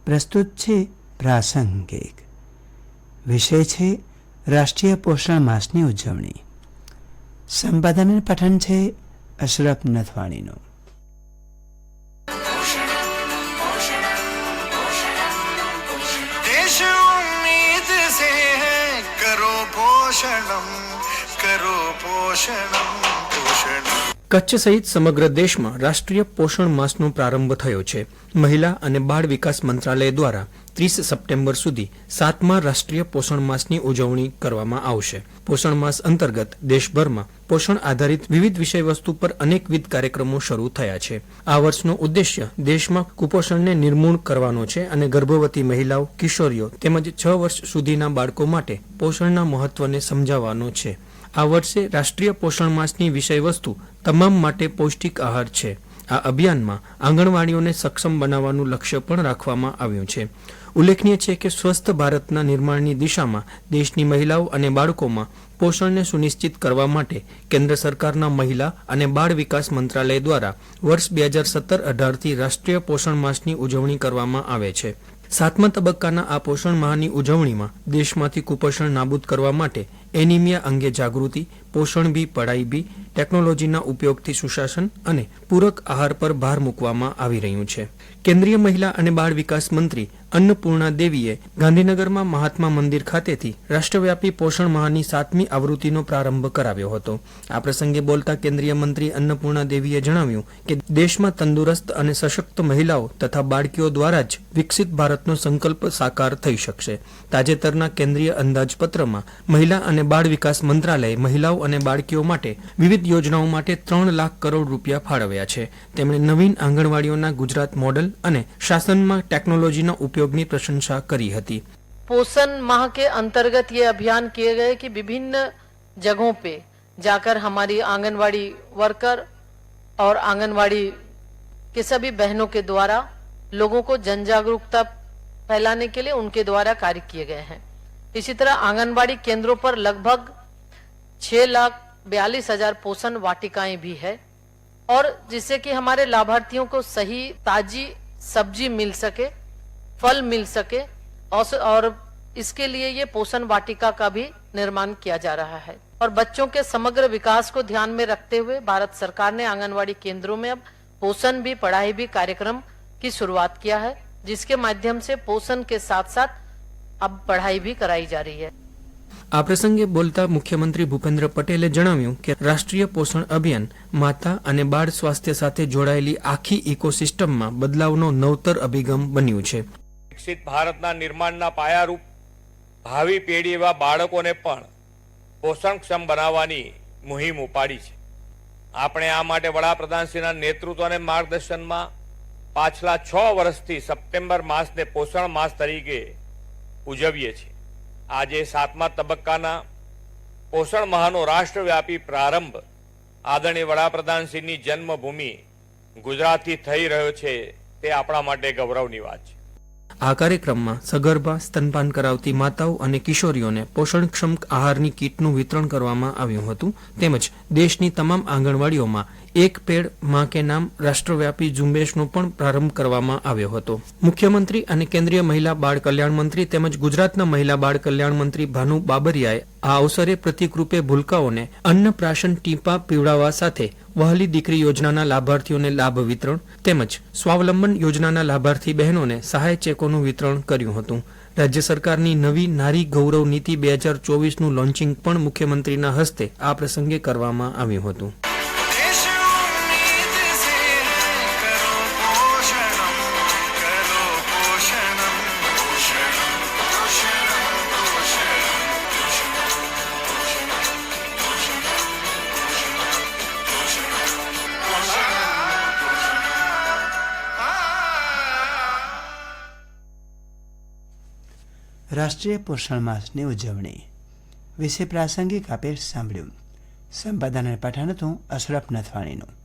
પ્રસ્તુત છે પ્રાસંગિક. વિષય છે રાષ્ટ્રીય પોષણ માસની ઉજવણી. સંપાદન અને પઠન છે અશરફ નથવાણીનું. देश उम्मीद से है करो पोषणम करो पोषणम पोषणम. કચ્છ સહિત સમગ્ર દેશમાં રાષ્ટ્રીય પોષણ માસનો પ્રારંભ થયો છે. મહિલા અને બાળ વિકાસ મંત્રાલય દ્વારા 30 સપ્ટેમ્બર સુધી 7મા રાષ્ટ્રીય પોષણ માસની ઉજવણી કરવામાં આવશે. પોષણ માસ અંતર્ગત દેશભરમાં પોષણ આધારિત વિવિધ વિષયવસ્તુ પર અનેકવિધ કાર્યક્રમો શરૂ થયા છે. આ વર્ષનો ઉદ્દેશ્ય દેશમાં કુપોષણને નિર્મૂળ કરવાનો છે અને ગર્ભવતી મહિલાઓ, કિશોરીઓ તેમજ 6 વર્ષ સુધીના બાળકો માટે પોષણના મહત્વને સમજાવવાનો છે. આ વર્ષે રાષ્ટ્રીય પોષણ માસની વિષયવસ્તુ તમામ માટે પૌષ્ટિક આહાર છે. આ અભિયાનમાં આંગણવાડીઓને સક્ષમ બનાવવાનું લક્ષ્ય પણ રાખવામાં આવ્યું છે. ઉલ્લેખનીય છે કે સ્વસ્થ ભારતના નિર્માણની દિશામાં દેશની મહિલાઓ અને બાળકોમાં પોષણને સુનિશ્ચિત કરવા માટે કેન્દ્ર સરકારના મહિલા અને બાળ વિકાસ મંત્રાલય દ્વારા વર્ષ 2017-18થી રાષ્ટ્રીય પોષણ માસની ઉજવણી કરવામાં આવે છે. 7મા તબક્કાના આ પોષણ માહની ઉજવણીમાં દેશમાંથી કુપોષણ નાબૂદ કરવા માટે એનિમિયા અંગે જાગૃતિ, પોષણ બી પઢાઈ બી, ટેકનોલોજીના ઉપયોગથી સુશાસન અને પૂરક આહાર પર ભાર મૂકવામાં આવી રહ્યું છે. કેન્દ્રીય મહિલા અને બાળ વિકાસ મંત્રી અન્નપૂર્ણા દેવીએ ગાંધીનગરમાં મહાત્મા મંદિર ખાતેથી રાષ્ટ્રવ્યાપી પોષણ માહની 7મી આવૃત્તિનો પ્રારંભ કરાવ્યો હતો. આ પ્રસંગે બોલતા કેન્દ્રીય મંત્રી અન્નપૂર્ણા દેવીએ જણાવ્યું કે દેશમાં તંદુરસ્ત અને સશક્ત મહિલાઓ તથા બાળકીઓ દ્વારા જ વિકસિત ભારતનો સંકલ્પ સાકાર થઈ શકશે. તાજેતરના કેન્દ્રીય અંદાજપત્રમાં મહિલા અને બાળ વિકાસ મંત્રાલયે મહિલાઓ અને બાળકીઓ માટે વિવિધ યોજનાઓ માટે 3 લાખ કરોડ રૂપિયા ફાળવ્યા છે. તેમણે નવીન આંગણવાડીઓના ગુજરાત મોડલ અને शासन टेक्नोलॉजी उपयोग की प्रशंसा करी थी. पोषण माह के अंतर्गत ये अभियान किए गए कि विभिन्न जगहों पे जाकर हमारी आंगनवाड़ी वर्कर और आंगनवाड़ी के सभी बहनों के द्वारा लोगों को जन जागरूकता फैलाने के लिए उनके द्वारा कार्य किए गए हैं. इसी तरह आंगनवाड़ी केंद्रों पर लगभग 6,42,000 पोषण वाटिकाएं भी है और जिससे कि हमारे लाभार्थियों को सही ताजी सब्जी मिल सके, फल मिल सके और इसके लिए ये पोषण वाटिका का भी निर्माण किया जा रहा है. और बच्चों के समग्र विकास को ध्यान में रखते हुए भारत सरकार ने आंगनवाड़ी केंद्रों में अब पोषण भी पढ़ाई भी कार्यक्रम की शुरुआत किया है, जिसके माध्यम से पोषण के साथ साथ अब पढ़ाई भी कराई जा रही है. આ પ્રસંગે બોલતા મુખ્યમંત્રી ભૂપેન્દ્ર પટેલે જણાવ્યું કે રાષ્ટ્રીય પોષણ અભિયાન માતા અને બાળ સ્વાસ્થ્ય સાથે જોડાયેલી આખી ઇકોસિસ્ટમમાં બદલાવનો નવતર અભિગમ બન્યું છે. વિકસિત ભારતના નિર્માણના પાયારૂપ ભાવિ પેઢી એવા બાળકોને પણ પોષણક્ષમ બનાવવાની મુહિમ ઉપાડી છે. આપણે આ માટે વડાપ્રધાનશ્રીના નેતૃત્વ અને માર્ગદર્શનમાં પાછલા 6 વર્ષથી સપ્ટેમ્બર માસને પોષણ માસ તરીકે ઉજવીએ છીએ. આજે 7મા તબક્કાના પોષણ માહનો રાષ્ટ્રવ્યાપી પ્રારંભ આદરણીય વડાપ્રધાનશ્રીની જન્મભૂમિ ગુજરાતથી થઈ રહ્યો છે તે આપણા માટે ગૌરવની વાત છે. આ કાર્યક્રમમાં સગર્ભા, સ્તનપાન કરાવતી માતાઓ અને કિશોરીઓને પોષણક્ષમ આહારની કીટનું વિતરણ કરવામાં આવ્યું હતું. તેમજ દેશની તમામ આંગણવાડીઓમાં એક પેડ માં કે નામ રાષ્ટ્રવ્યાપી ઝુંબેશનો પણ પ્રારંભ કરવામાં આવ્યો હતો. મુખ્યમંત્રી અને કેન્દ્રીય મહિલા બાળ કલ્યાણ મંત્રી તેમજ ગુજરાતના મહિલા બાળ કલ્યાણ મંત્રી ભાનુ બાબરિયાએ આ અવસરે પ્રતિકરૂપે ભૂલકાઓને અન્નપ્રાશન ટીપા પીવડાવવા સાથે વહાલી દીકરી યોજનાના લાભાર્થીઓને લાભ વિતરણ તેમજ સ્વાવલંબન યોજનાના લાભાર્થી બહેનોને સહાય ચેકોનું વિતરણ કર્યું હતું. રાજ્ય સરકારની નવી નારી ગૌરવ નીતિ 2024નું લોન્ચિંગ પણ મુખ્યમંત્રીના હસ્તે આ પ્રસંગે કરવામાં આવ્યું હતું. રાષ્ટ્રીય પોષણ માસની ઉજવણી વિશે પ્રાસંગિક આપે સાંભળ્યું. સંપાદન અને પઠન હતું અશરફ નથવાણીનું.